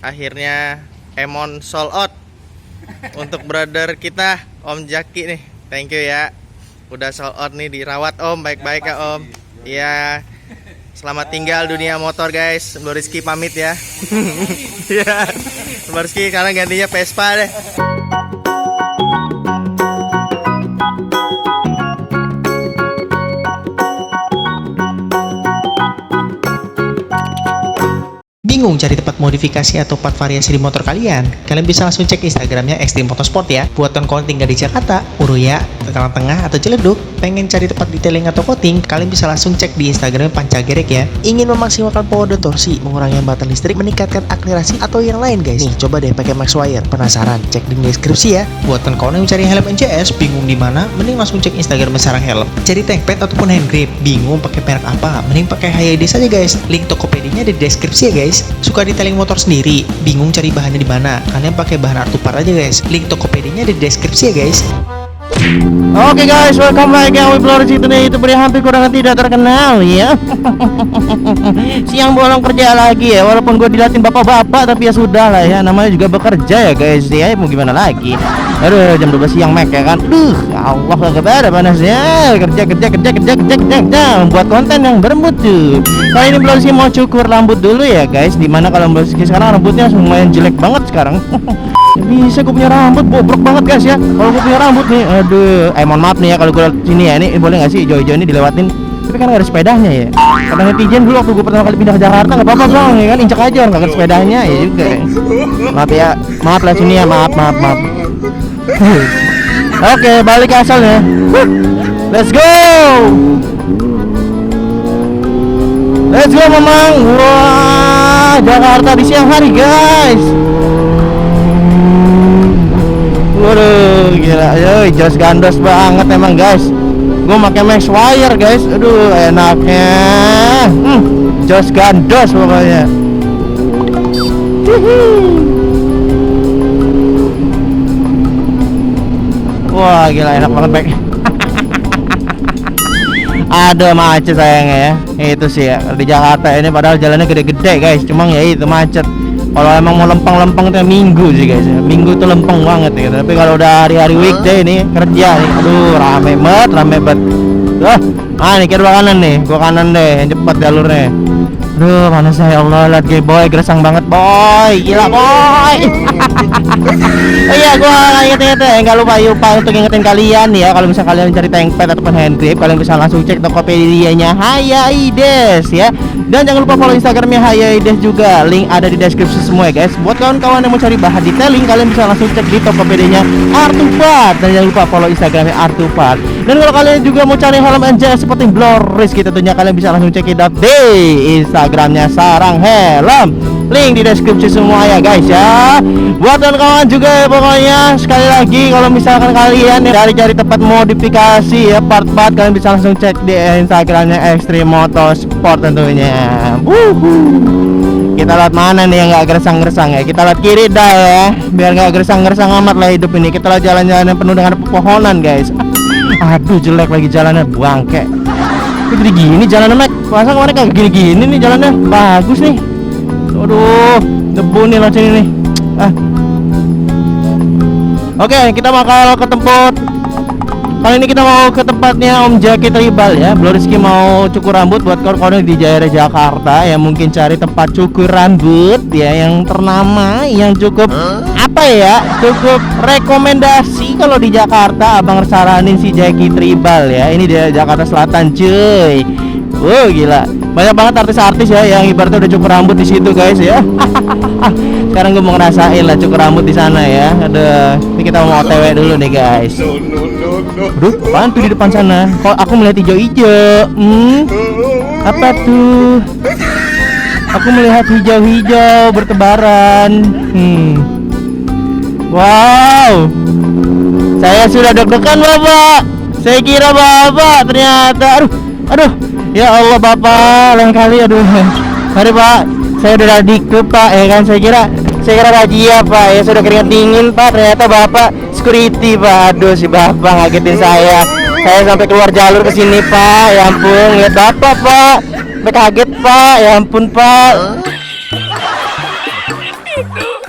akhirnya Emon sold out untuk brother kita Om Jaki nih. Thank you ya. Udah sold out nih, dirawat Om, baik-baik ya Om. Iya. Selamat tinggal dunia motor guys. Mbak Rizky pamit ya. Iya. Mbak Rizky karena gantinya Vespa deh. Bingung cari tempat modifikasi atau part variasi di motor kalian? Kalian bisa langsung cek Instagramnya Extreme Motorsport ya. Buat kawan tinggal di Jakarta, Uruya, Tegalang Tengah, atau Ciledug, pengen cari tempat detailing atau coating, kalian bisa langsung cek di Instagramnya Pancagerek ya. Ingin memaksimalkan power dan torsi, mengurangi hambatan listrik, meningkatkan akselerasi, atau yang lain guys. Nih, coba deh pakai Maxwire. Penasaran? Cek di deskripsi ya. Buat kawan yang mencari helm NCS, bingung di mana? Mending langsung cek Instagramnya Sarang Helm. Cari tank pad ataupun hand grip, bingung pakai merek apa? Mending pakai HYD saja guys. Link Tokopedia-nya ada di deskripsi ya guys. Suka detailing motor sendiri, bingung cari bahannya di mana? Kalian pakai bahan Artupar aja guys. Link Tokopedia-nya ada di deskripsi ya guys. Oke guys, welcome back ya. Wibloris itu nih, itu beri hampir kurang tidak terkenal ya. Siang bolong kerja lagi ya, walaupun gue dilatin bapak-bapak, tapi ya sudah lah ya, namanya juga bekerja ya guys ya, mau gimana lagi. Aduh, jam 12 siang Mac ya kan. Ya Allah kagak ada panasnya. Kerja membuat konten yang bermutu. Kali ini Bloris mau cukur rambut dulu ya guys. Dimana kalau Bloris sekarang rambutnya lumayan jelek banget sekarang. Bisa gue punya rambut bobrok banget guys ya. Kalau gue punya rambut nih, aduh, mohon maaf nih ya kalau gue sini ya, ini boleh nggak sih hijau-hijau ini dilewatin? Tapi kan nggak ada sepedanya ya. Karena netizen dulu waktu gue pertama kali pindah ke Jakarta nggak apa-apa bang, ya kan injak aja orang nggak ada sepedanya ya juga. Maaf ya, maaf lah sini ya, maaf. Oke, balik ke asalnya. Let's go. Let's go Mamang. Wah, Jakarta di siang hari guys. Waduh, gila, yoi, jos gandos banget emang guys. Gue pakai Maxwire guys, aduh enaknya, jos gandos pokoknya. Wah gila enak banget baik. Ada macet sayangnya ya, itu sih ya di Jakarta ini padahal jalannya gede-gede guys, cuma ya itu macet. Kalau emang mau lempeng-lempeng tuh minggu sih guys ya. Minggu tuh lempeng banget ya. Tapi kalau udah hari-hari weekday nih kerja nih, aduh rame banget. Nih kira kanan nih, gua kanan deh, yang cepat jalurnya. Aduh mana saya Allah, lihat gue boy, gersang banget boy, gila boy. Oh iya, gua inget nggak lupa untuk ngingetin kalian ya, kalau misalnya kalian cari tank pad ataupun hand grip, kalian bisa langsung cek Tokopedia-nya HYDes ya. Dan jangan lupa follow Instagramnya HYDes juga, link ada di deskripsi semua ya guys. Buat kawan-kawan yang mau cari bahan detailing, kalian bisa langsung cek di Tokopedia-nya Artupar. Dan jangan lupa follow Instagramnya Artupar. Dan kalau kalian juga mau cari helm NCS seperti Bloris gitu tentunya, kalian bisa langsung cek di Instagramnya Sarang Helm. Link di deskripsi semua ya guys ya. Buat kawan-kawan juga ya, pokoknya sekali lagi kalau misalkan kalian cari tempat modifikasi ya part-part, kalian bisa langsung cek di Instagramnya Extreme Motorsport tentunya. Kita lihat mana nih yang nggak gersang-gersang ya. Kita lihat kiri dah ya, biar nggak gersang-gersang amat lah hidup ini. Kita lihat jalan-jalan yang penuh dengan pepohonan guys. Aduh jelek lagi jalannya, bangke. Jadi gini jalannya Mac. Masa kemarin kagak gini-gini nih jalannya, bagus nih. Aduh, debu nih langsung ini. Oke, kita bakal ke tempat. Kali ini kita mau ke tempatnya Om Jaki Tribal ya. Blorisky mau cukur rambut buat kawan-kawan di daerah Jakarta yang mungkin cari tempat cukur rambut ya yang ternama, yang cukup apa ya? Cukup rekomendasi kalau di Jakarta. Abang saranin si Jaki Tribal ya. Ini di Jakarta Selatan, cuy. Gila. Banyak banget artis-artis ya yang ibaratnya udah cukur rambut di situ guys ya. Sekarang gue mau ngerasain lah cukur rambut di sana ya. Aduh, ini kita mau OTW dulu nih guys. Aduh, apaan tuh di depan sana? Kok aku melihat hijau-hijau? Apa tuh? Aku melihat hijau-hijau bertebaran. Wow. Saya sudah deg-degan Bapak. Saya kira Bapak ternyata. Aduh. Ya Allah Bapak, lain kali aduh. Mari Pak, saya udah dikit Pak ya kan, saya kira razia Pak ya, sudah keringat dingin Pak, ternyata Bapak security Pak. Aduh si Bapak ngagetin saya sampai keluar jalur ke sini Pak. Ya ampun, lihat Bapak Pak, sampai kaget Pak. Ya ampun Pak.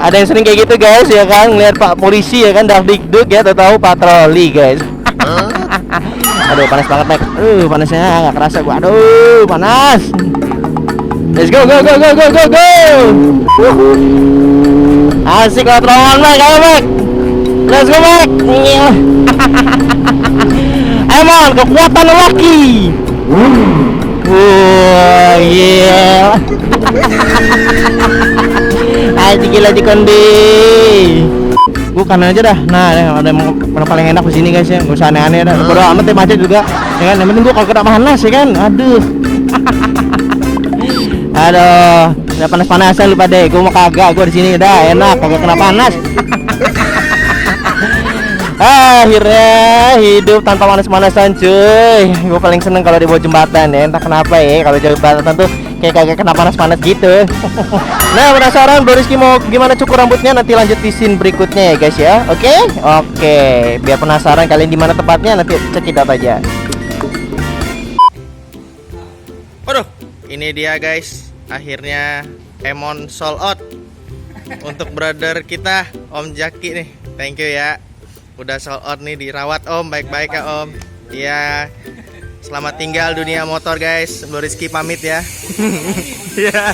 Ada yang sering kayak gitu guys ya kan, ngeliat Pak polisi ya kan dikduk ya, tahu patroli guys. Aduh panas banget Mek. Panasnya nggak kerasa gua. Aduh panas. Let's go go go go go go go. Asik lah terowongan Mek, ayo Mek. Let's go Mek. Emon kekuatan lelaki. Wah yeah. Aji gila di kondi. Gua kanan aja dah. Nah, ada yang paling enak di sini guys ya. Gak usah aneh-aneh dah. Bodo amat ya macet juga. Ya kan, yang penting gua kalau kena panas ya kan. Aduh. Aduh, udah panas-panasan lu pada. Gua mau kagak, gua di sini dah enak, kagak kena panas. Akhirnya hidup tanpa panas-panasan cuy. Gue paling seneng kalau di bawah jembatan ya. Entah kenapa ya, kalau jembatan tuh kayak kagak kena panas-panas gitu. Nah penasaran Bro Rizky mau gimana cukur rambutnya? Nanti lanjut di scene berikutnya ya guys ya. Oke? Oke. Biar penasaran kalian di mana tempatnya, nanti cekidot aja. Waduh, ini dia guys. Akhirnya Emon sold out untuk brother kita Om Jaki nih. Thank you ya. Udah sold out nih, dirawat Om, baik-baik ya Om. Iya. Selamat tinggal dunia motor guys. Bro Rizky pamit ya. Iya.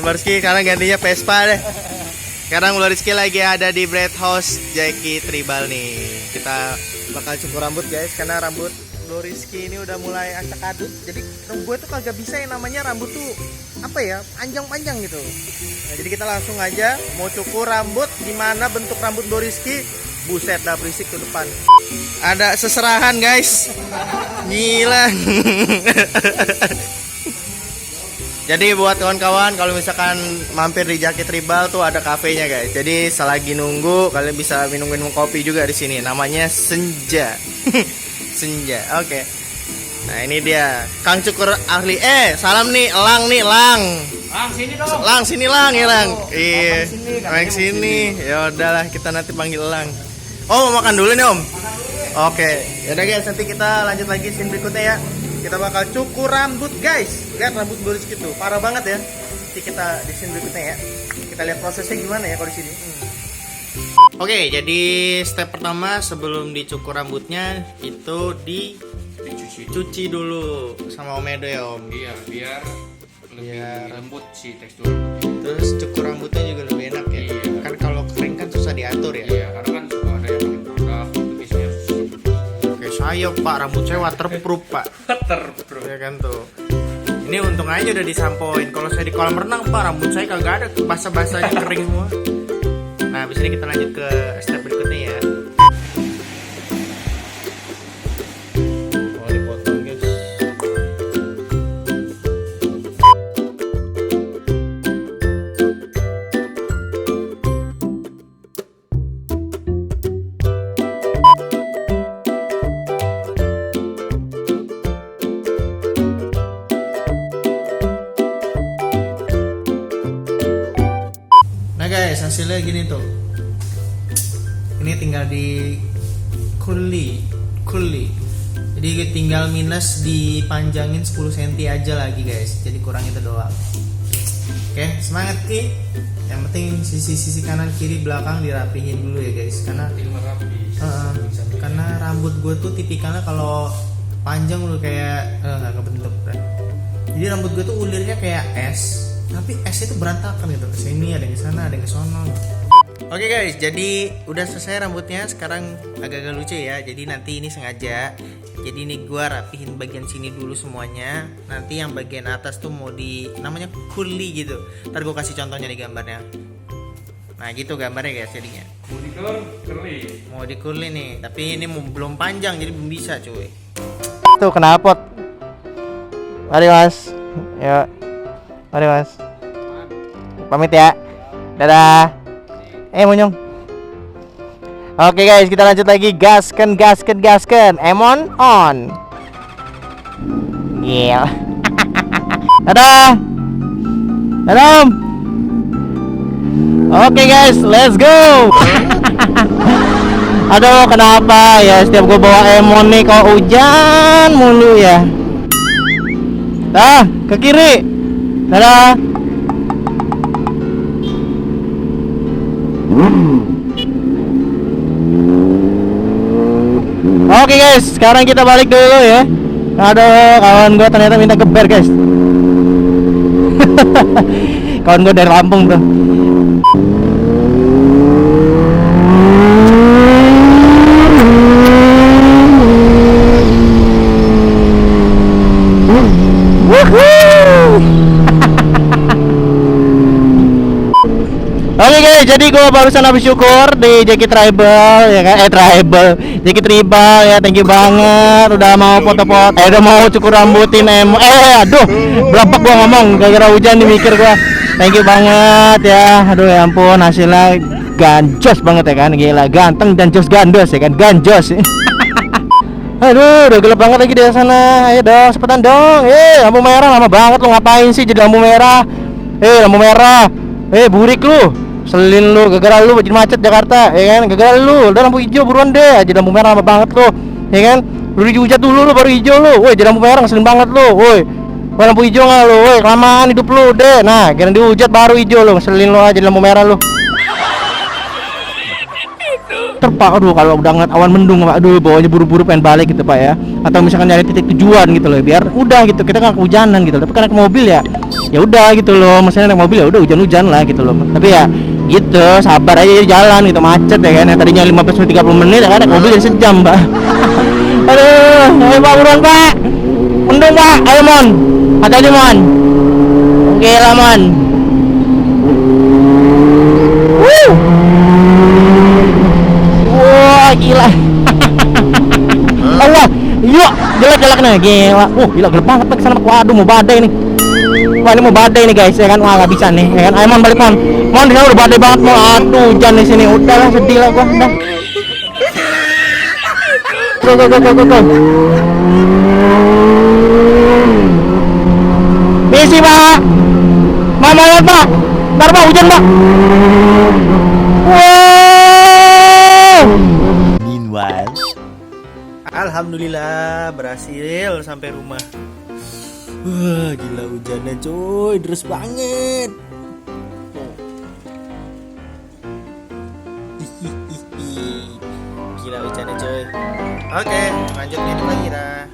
Bro Rizky sekarang gantinya Vespa deh. Sekarang Bro Rizky lagi ada di Bread House Jaki Tribal nih. Kita bakal cukur rambut guys, karena rambut Bro Rizky ini udah mulai acak adut. Jadi gue tuh kagak bisa yang namanya rambut tuh apa ya, panjang-panjang gitu. Nah, jadi kita langsung aja mau cukur rambut. Gimana bentuk rambut Bro Rizky? Buset dah berisik ke depan. Ada seserahan guys. Gila. Jadi buat kawan-kawan kalau misalkan mampir di Jaki Tribal tuh ada kafenya guys. Jadi selagi nunggu kalian bisa minum-minum kopi juga di sini. Namanya Senja. Senja. Oke. Nah, ini dia Kang Cukur ahli. Salam nih, Elang nih, Lang. Lang sini dong. Lang sini Lang ya Lang. Iya. Lang sini. Ya udahlah kita nanti panggil Elang. Oh mau makan dulu nih Om. Oke, yaudah guys, nanti kita lanjut lagi scene berikutnya ya. Kita bakal cukur rambut guys. Lihat rambut Bro Rizky tuh, parah banget ya. Nanti kita di scene berikutnya ya. Kita lihat prosesnya gimana ya kalau di sini. Oke, jadi step pertama sebelum dicukur rambutnya itu dicuci dulu sama Om Edo ya Om. Iya, biar lebih Biar- lembut sih tekstur. Terus cukur rambutnya juga lebih enak ya. Iya. Kan kalau kering kan susah diatur ya. Iya, karena kan suka ada yang pakai produk, itu biasanya Oke, saya Pak, rambut saya waterproof Pak. terus. Ya kan tuh. Ini untung aja udah disampoin. Kalau saya di kolam renang Pak, rambut saya kagak ada basah-basahnya kering semua. Nah, abis ini kita lanjut ke step berikutnya ya. Oh, dipotong guys. Nah guys, hasilnya gini tuh. Ini tinggal di kuli. Jadi tinggal minus dipanjangin 10 cm aja lagi guys. Jadi kurang itu doang. Oke, semangat Ki. Yang penting sisi-sisi kanan kiri belakang dirapihin dulu ya guys. Karena karena rambut gue tuh tipikalnya kalau panjang lu kayak nggak kebentuk kan. Jadi rambut gue tuh ulirnya kayak es. Tapi es itu berantakan gitu, kesini ada yang kesana, ada yang kesono. Oke guys, jadi udah selesai rambutnya. Sekarang agak-agak lucu ya. Jadi nanti ini sengaja. Jadi ini gua rapihin bagian sini dulu semuanya. Nanti yang bagian atas tuh mau di namanya curly gitu. Ntar gua kasih contohnya di gambarnya. Nah gitu gambarnya guys jadinya. Mau di curly nih, tapi ini belum panjang jadi belum bisa cuy. Tuh knalpot. Mari Mas. Yuk. Mari Mas. Pamit ya. Dadah. Monyong. Oke guys, kita lanjut lagi. Gaskan. Emon on. Yeah. Dadah. Dadah. Oke guys, let's go. Aduh, kenapa ya setiap gue bawa Emon nih kok hujan mulu ya. Ke kiri. Dadah. Oke guys, sekarang kita balik dulu ya. Aduh, kawan gue ternyata minta geber guys. Kawan gue dari Lampung tuh. Oke guys, jadi gue barusan habis syukur di Jeki Tribal ya kan, Jeki Tribal ya, thank you banget udah mau foto-foto, udah mau cukur rambutin aduh, belepak gua ngomong gara-gara hujan nih mikir gua. Thank you banget ya, aduh ya ampun hasilnya ganjos banget ya kan, gila ganteng dan jos gandos ya kan, ganjos. Aduh, udah gelap banget lagi di sana. Ayo dong, cepetan dong. Lampu merah lama banget lu, ngapain sih jadi lampu merah? Lampu merah. Burik lu. Selin lu, gara-gara lu jadi macet Jakarta, ya kan? Gara-gara lu, udah lampu hijau buruan deh. Jadi lampu merah lama banget lu, ya kan? Lu dihujat dulu lu baru hijau lu. Woi, jadi lampu merah ngeselin banget lu. Woi. Lampu hijau enggak lu? Woi, kelamaan hidup lu deh. Nah, kira dihujat baru hijau lu, ngeselin lu aja jadi lampu merah lu. Pak, aduh kalau udah ngeliat awan mendung Pak, aduh bawanya buru-buru pengen balik gitu Pak ya, atau misalkan nyari titik tujuan gitu loh, biar udah gitu kita nggak kehujanan gitu. Tapi karena ke mobil ya udah gitu loh, maksudnya naik mobil ya udah hujan-hujan lah gitu loh. Tapi ya gitu, sabar aja jalan gitu, macet ya kan, yang tadinya 15 menit 30 menit ya kan, naik mobil jadi sejam Pak. Aduh, ayo Pak buruan Pak, mendung Pak, ayo Mon, hati-hati Mon. Oke lah Mon. Gila. Allah, yuk, jelek-jelek nih, gila. Gila gelap banget Pak kesana. Waduh, mau badai nih. Wah, ini mau badai nih guys, ya kan. Wah, nggak bisa nih, ya kan. Ayo Mon, balik Mon. Mon, di sana udah badai banget Mon. Aduh, hujan di sini. Udahlah, sedih lah gua, udah. Go. Misi Pak. Mama lihat Pak. Ntar Pak, hujan Pak. Alhamdulillah berhasil sampai rumah. Wah, gila hujannya coy, deras banget. Gila hujannya coy. Oke, lanjut hidup lagi dah.